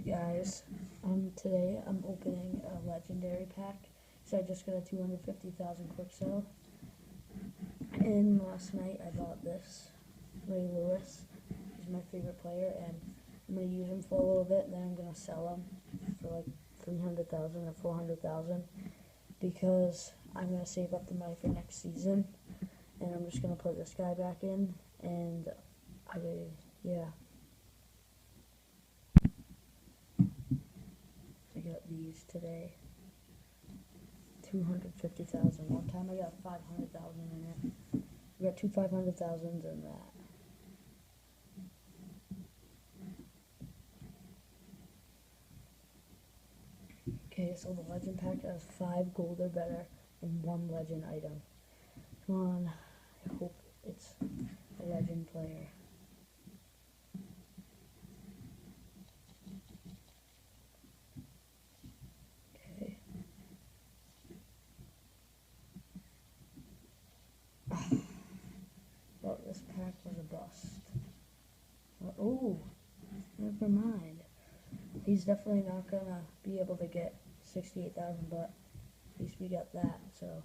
Guys, today I'm opening a legendary pack. So I just got a 250,000 quick sell. And last night I bought this Ray Lewis. He's my favorite player, and I'm gonna use him for a little bit. And then I'm gonna sell him for like 300,000 or 400,000 because I'm gonna save up the money for next season. And I'm just gonna put this guy back in, and yeah. I got these today. 250,000. One time I got 500,000 in it. I got two 500,000s in that. Okay, so the legend pack has 5 gold or better and 1 legend item. Come on, I hope it's a legend player. Okay. Well, this pack was a bust. Oh, never mind. He's definitely not gonna be able to get 68,000, but at least we got that, so.